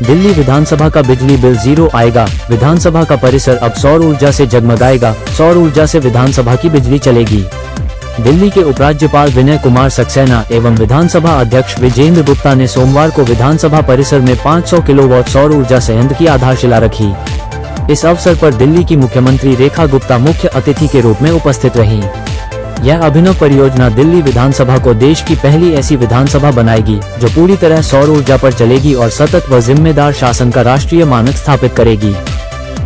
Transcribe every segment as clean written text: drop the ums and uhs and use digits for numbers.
दिल्ली विधानसभा का बिजली bill zero आएगा। विधानसभा का परिसर अब सौर ऊर्जा से जगमगाएगा। सौर ऊर्जा से विधानसभा की बिजली चलेगी। दिल्ली के उपराज्यपाल विनय कुमार सक्सेना एवं विधानसभा अध्यक्ष विजेंद्र गुप्ता ने सोमवार को विधानसभा परिसर में 500 किलोवाट सौर ऊर्जा संयंत्र की आधारशिला रखी। इस अवसर पर दिल्ली की मुख्यमंत्री रेखा गुप्ता मुख्य अतिथि के रूप में उपस्थित रहीं। यह अभिनव परियोजना दिल्ली विधानसभा को देश की पहली ऐसी विधानसभा बनाएगी जो पूरी तरह सौर ऊर्जा पर चलेगी और सतत व जिम्मेदार शासन का राष्ट्रीय मानक स्थापित करेगी।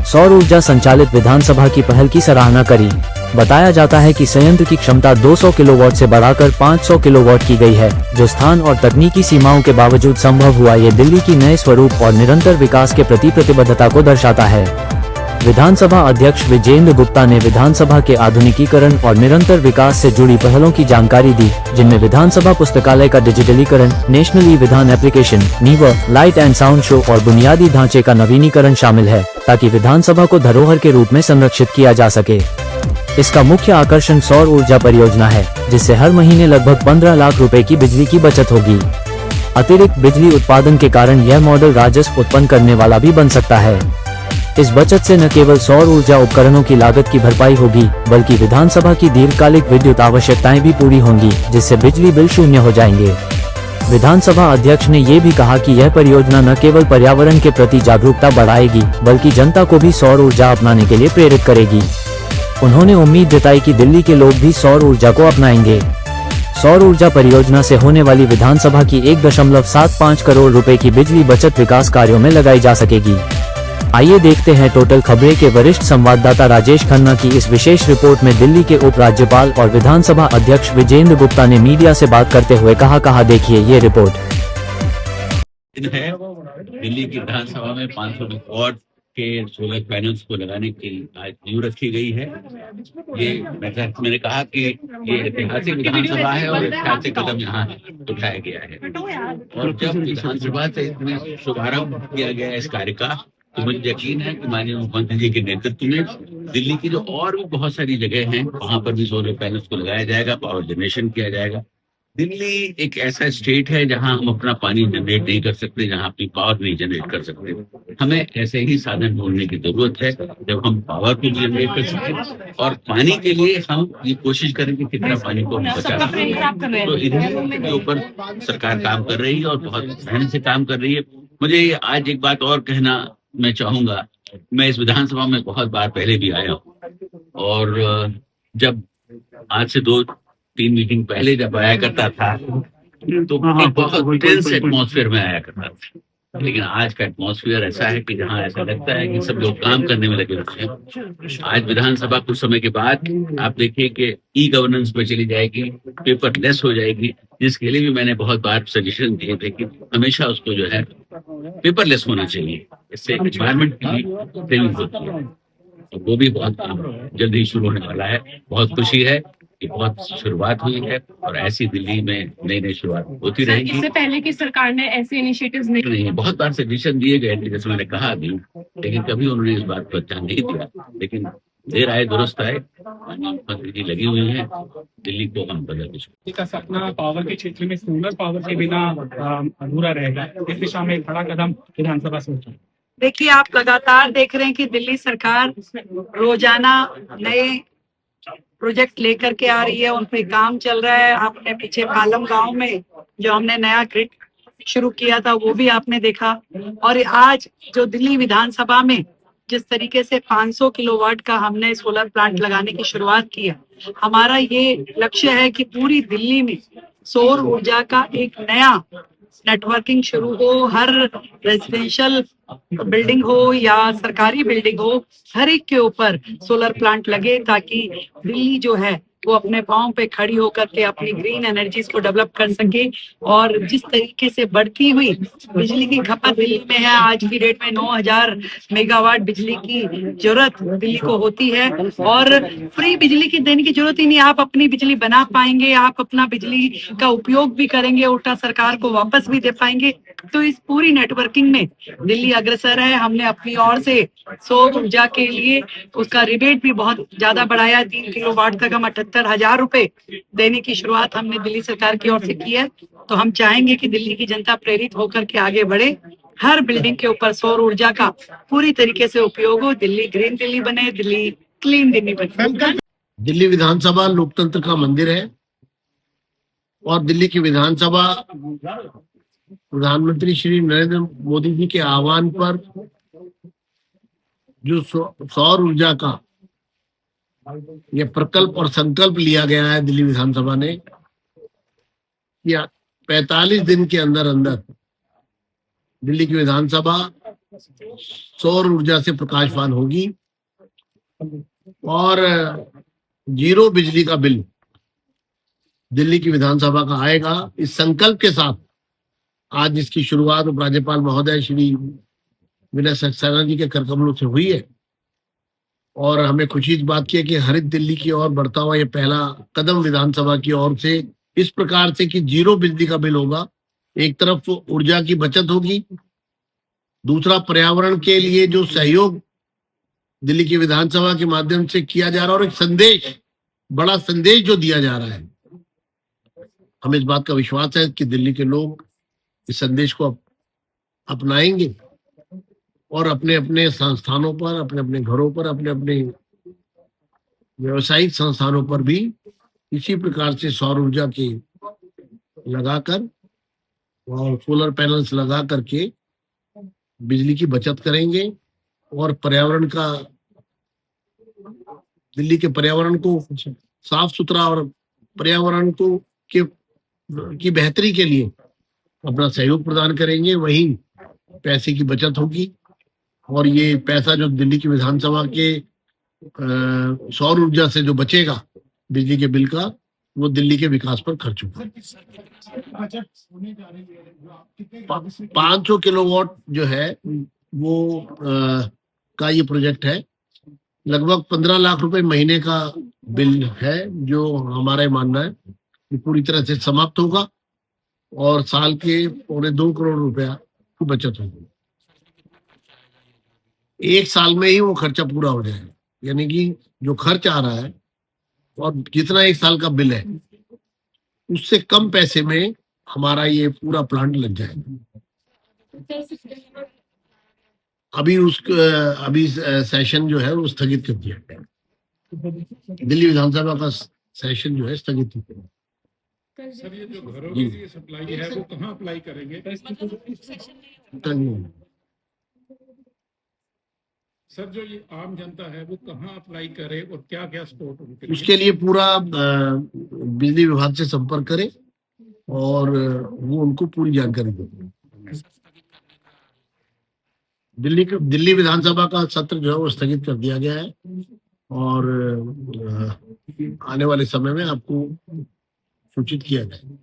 सौर ऊर्जा संचालित विधानसभा की पहल की सराहना करी। बताया जाता है कि संयंत्र की क्षमता 200 किलोवाट से बढ़ाकर 500 किलोवाट की गई है, जो स्थान और तकनीकी सीमाओं के बावजूद संभव हुआ। ये दिल्ली की नए स्वरूप और निरंतर विकास के प्रति प्रतिबद्धता को दर्शाता है। विधानसभा अध्यक्ष विजेंद्र गुप्ता ने विधानसभा के आधुनिकीकरण और निरंतर विकास से जुड़ी पहलों की जानकारी दी, जिनमें विधानसभा पुस्तकालय का डिजिटलीकरण, national e Vidhan application, NeVA, light and sound show और बुनियादी ढांचे का नवीनीकरण शामिल है, ताकि विधानसभा को धरोहर के रूप में संरक्षित किया जा सके। इसका मुख्य आकर्षण सौर ऊर्जा परियोजना है, जिससे हर महीने लगभग 15 लाख रुपए की बिजली की बचत होगी। अतिरिक्त बिजली उत्पादन के कारण यह मॉडल राजस्व उत्पन्न करने वाला भी बन सकता है। इस बचत से न केवल सौर ऊर्जा उपकरणों की लागत की भरपाई होगी, बल्कि विधानसभा की दीर्घकालिक विद्युत आवश्यकताएं भी पूरी होंगी, जिससे बिजली बिल शून्य हो जाएंगे। विधानसभा अध्यक्ष ने ये भी कहा कि यह परियोजना न केवल पर्यावरण के प्रति जागरूकता बढ़ाएगी, बल्कि जनता को भी सौर ऊर्जा अपनाने के लिए प्रेरित करेगी। उन्होंने उम्मीद जताई कि दिल्ली के लोग भी सौर ऊर्जा को अपनाएंगे। सौर ऊर्जा परियोजना से होने वाली विधानसभा की 1.75 करोड़ रुपए की बिजली बचत विकास कार्यों में लगाई जा सकेगी। आइए देखते हैं टोटल खबरें के वरिष्ठ संवाददाता राजेश खन्ना की इस विशेष रिपोर्ट में दिल्ली के उपराज्यपाल और विधानसभा अध्यक्ष विजेंद्र गुप्ता ने मीडिया से बात करते हुए कहा देखिए ये रिपोर्ट। दिल्ली की विधानसभा में 500 मेगावाट के सोलर पैनल्स को लगाने की आज नींव रखी गई है। ये मैंने कहा कि ये ऐतिहासिक विधानसभा है और ऐतिहासिक कदम यहाँ उठाया गया है। और जब विधानसभा से इसमें शुभारंभ किया गया इस कार्य का, तो मुझे यकीन है कि माननीय मुख्यमंत्री जी के नेतृत्व में दिल्ली की जो और भी बहुत सारी जगह हैं, वहां पर भी सोलर पैनल्स को लगाया जाएगा, पावर जनरेशन किया जाएगा। दिल्ली एक ऐसा स्टेट है जहां हम अपना पानी जनरेट नहीं कर सकते, जहां अपनी पावर नहीं जनरेट कर सकते। हमें ऐसे ही साधन ढूंढने की जरूरत है जब हम पावर को जनरेट कर सकें, और पानी के लिए हम ये कोशिश करें कि कितना पानी को हम बचा सकें। तो इनके ऊपर सरकार काम कर रही है और बहुत मेहनत से काम कर रही है। मुझे आज एक बात और कहना मैं चाहूंगा। मैं इस विधानसभा में बहुत बार पहले भी आया हूँ, और जब आज से 2-3 मीटिंग पहले जब आया करता था तो बहुत टेंस एटमॉस्फेयर में आया करता था, लेकिन आज का एटमॉस्फेयर ऐसा है कि जहाँ ऐसा लगता है कि सब लोग काम करने में लगे हुए हैं। आज विधानसभा कुछ समय के बाद आप देखिए कि ई गवर्नेंस पे चली जाएगी, पेपरलेस हो जाएगी, जिसके लिए भी मैंने बहुत बार सजेशन दिए थे कि हमेशा उसको जो है पेपरलेस होना चाहिए। इससे एनवायरमेंट की सेविंग होती है, और वो भी बहुत जल्द ही शुरू होने वाला है। बहुत खुशी है कि बहुत शुरुआत हुई है और ऐसी दिल्ली में नई शुरुआत होती रहेगी। इससे पहले की सरकार ने ऐसे इनिशिएटिव्स नहीं, बहुत बार सजेशन दिए गए थे, जैसे मैंने कहा भी, लेकिन कभी उन्होंने इस बात पर ध्यान नहीं दिया। लेकिन देर आए दुरुस्त आए, मंत्री जी लगी हुई है, दिल्ली को हम बदल का सपना पावर के क्षेत्र में सोलर पावर के बिना अधूरा रहेगा। इस दिशा में एक बड़ा कदम विधानसभा से उठा। देखिए, आप लगातार देख रहे हैं कि दिल्ली सरकार रोजाना नए प्रोजेक्ट लेकर के आ रही है, उन पे काम चल रहा है। आपने पीछे पालम गांव में जो हमने नया ग्रिड शुरू किया था वो भी आपने देखा, और आज जो दिल्ली विधानसभा में जिस तरीके से 500 किलोवाट का हमने सोलर प्लांट लगाने की शुरुआत की है, हमारा ये लक्ष्य है कि पूरी दिल्ली में सौर ऊर्जा का एक नया नेटवर्किंग शुरू हो। हर रेजिडेंशियल बिल्डिंग हो या सरकारी बिल्डिंग हो, हर एक के ऊपर सोलर प्लांट लगे, ताकि दिल्ली जो है वो अपने पांव पे खड़ी होकर के अपनी ग्रीन एनर्जीज को डेवलप कर सके। और जिस तरीके से बढ़ती हुई बिजली की खपत दिल्ली में है, आज की डेट में 9000 मेगावाट बिजली की जरूरत दिल्ली को होती है, और फ्री बिजली की देने की जरूरत ही नहीं। आप अपनी बिजली बना पाएंगे, आप अपना बिजली का उपयोग भी करेंगे, उल्टा सरकार को वापस भी दे पाएंगे। तो इस पूरी नेटवर्किंग में दिल्ली अग्रसर है। हमने अपनी ओर से सौर ऊर्जा के लिए उसका रिबेट भी बहुत ज्यादा बढ़ाया। 3 किलोवाट तक हम 78,000 रुपए देने की शुरुआत हमने दिल्ली सरकार की ओर से की है। तो हम चाहेंगे कि दिल्ली की जनता प्रेरित होकर के आगे बढ़े। हर बिल्डिंग के ऊपर सौर ऊर्जा का पूरी तरीके से उपयोग हो। दिल्ली ग्रीन दिल्ली बने, दिल्ली क्लीन दिल्ली बने। दिल्ली विधानसभा लोकतंत्र का मंदिर है और दिल्ली की विधानसभा प्रधानमंत्री श्री नरेंद्र मोदी जी के आह्वान पर जो सौर ऊर्जा का ये प्रकल्प और संकल्प लिया गया है दिल्ली विधानसभा ने कि 45 दिन के अंदर अंदर दिल्ली की विधानसभा सौर ऊर्जा से प्रकाशवान होगी और 0 बिजली का बिल दिल्ली की विधानसभा का आएगा। इस संकल्प के साथ आज इसकी शुरुआत उपराज्यपाल महोदय श्री विनय सक्सेना जी के करकमलों से हुई है और हमें खुशी इस बात की है कि हरित दिल्ली की ओर बढ़ता हुआ ये पहला कदम विधानसभा की ओर से इस प्रकार से कि 0 बिजली का बिल होगा। एक तरफ ऊर्जा की बचत होगी, दूसरा पर्यावरण के लिए जो सहयोग दिल्ली की विधानसभा के माध्यम से किया जा रहा है और एक संदेश, बड़ा संदेश जो दिया जा रहा है, हमें इस बात का विश्वास है कि दिल्ली के लोग इस संदेश को अपनाएंगे और अपने अपने संस्थानों पर, अपने अपने घरों पर, अपने अपने व्यवसायिक संस्थानों पर भी इसी प्रकार से सौर ऊर्जा के लगाकर और सोलर पैनल्स लगा करके बिजली की बचत करेंगे और पर्यावरण का, दिल्ली के पर्यावरण को साफ सुथरा और पर्यावरण को की बेहतरी के लिए अपना सहयोग प्रदान करेंगे। वहीं पैसे की बचत होगी और ये पैसा जो दिल्ली की विधानसभा के सौर ऊर्जा से जो बचेगा बिजली के बिल का, वो दिल्ली के विकास पर खर्च होगा। 500 किलोवाट जो है वो का ये प्रोजेक्ट है। लगभग 15 लाख रुपए महीने का बिल है जो हमारा मानना है कि पूरी तरह से समाप्त होगा और साल के 2.25 करोड़ रुपया की बचत होगी। एक साल में ही वो खर्चा पूरा हो जाएगा, यानी कि जो खर्च आ रहा है और जितना एक साल का बिल है उससे कम पैसे में हमारा ये पूरा प्लांट लग जाएगा। अभी सेशन जो है वो स्थगित कर दिया गया। दिल्ली विधानसभा का सेशन जो है स्थगित हो गया। सर ये जो घरों के लिए सप्लाई है वो कहाँ अप्लाई करेंगे? सर जो ये आम जनता है वो कहाँ अप्लाई करे और क्या क्या सपोर्ट उनके लिए? उसके लिए पूरा बिजली विभाग से संपर्क करे और वो उनको पूरी जानकारी देंगे। दिल्ली विधानसभा का सत्र जो है वो स्थगित कर दिया गया है और आने वाले समय में आपको सूचित किया जाएगा।